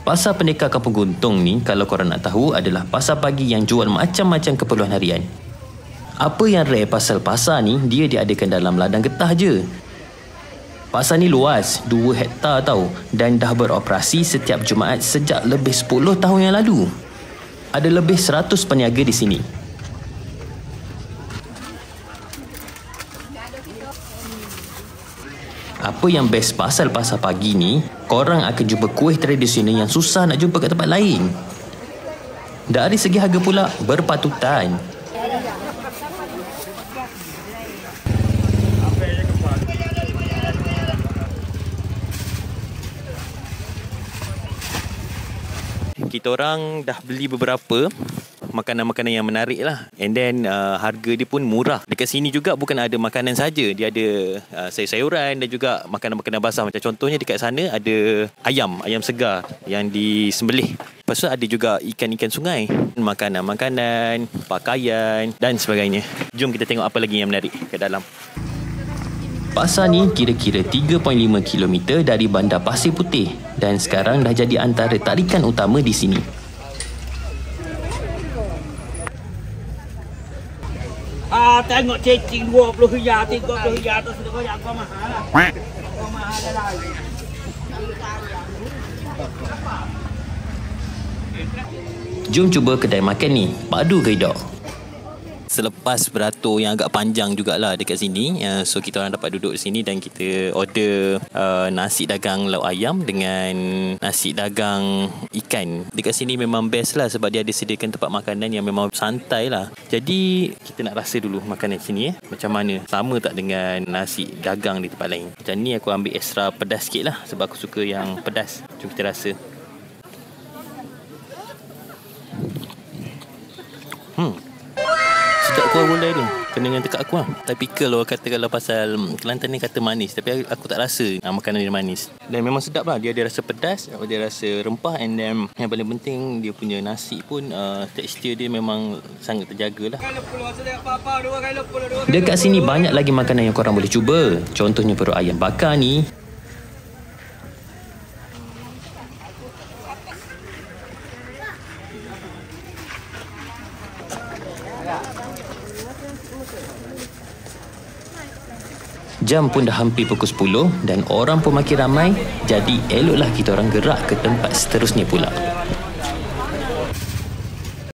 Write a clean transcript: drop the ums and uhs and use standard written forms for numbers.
Pasar Pendekar Kampung Guntung ni, kalau korang nak tahu, adalah pasar pagi yang jual macam-macam keperluan harian. Apa yang rare pasal pasar ni, dia diadakan dalam ladang getah je. Pasar ni luas, 2 hektar tau, dan dah beroperasi setiap Jumaat sejak lebih 10 tahun yang lalu. Ada lebih 100 peniaga di sini. Apa yang best pasal pasar pagi ni, korang akan jumpa kuih tradisional yang susah nak jumpa kat tempat lain. Dari segi harga pula, berpatutan. Kita orang dah beli beberapa makanan-makanan yang menarik lah. And then harga dia pun murah. Dekat sini juga bukan ada makanan saja, dia ada sayur-sayuran dan juga makanan-makanan basah. Macam contohnya dekat sana ada ayam segar yang disembelih. Lepas tu ada juga ikan-ikan sungai, makanan-makanan, pakaian dan sebagainya. Jom kita tengok apa lagi yang menarik kat dalam. Pasar ni kira-kira 3.5 km dari Bandar Pasir Putih dan sekarang dah jadi antara tarikan utama di sini. Tengok cacing RM20, RM30 tu sudah koyak kau mahal lah. Kau mahal dah lah. Jom cuba kedai makan ni, Padu Geidok. Selepas beratur yang agak panjang jugalah dekat sini, so kita orang dapat duduk di sini dan kita order nasi dagang lauk ayam dengan nasi dagang ikan. Dekat sini memang best lah sebab dia ada sediakan tempat makanan yang memang santai lah. Jadi kita nak rasa dulu makanan sini macam mana, sama tak dengan nasi dagang di tempat lain. Macam ni aku ambil extra pedas sikit lah sebab aku suka yang pedas. Jom kita rasa. Sedap kuah gulai dia, kena dengan tekak aku lah. Typical orang kata kalau pasal Kelantan ni kata manis, tapi aku tak rasa makanan dia manis. Dan memang sedap lah, dia ada rasa pedas, dia rasa rempah, and then yang paling penting dia punya nasi pun tekstur dia memang sangat terjaga lah. Dekat sini banyak lagi makanan yang korang boleh cuba. Contohnya perut ayam bakar ni. Jam pun dah hampir pukul 10 dan orang pun makin ramai, jadi eloklah kita orang gerak ke tempat seterusnya pula.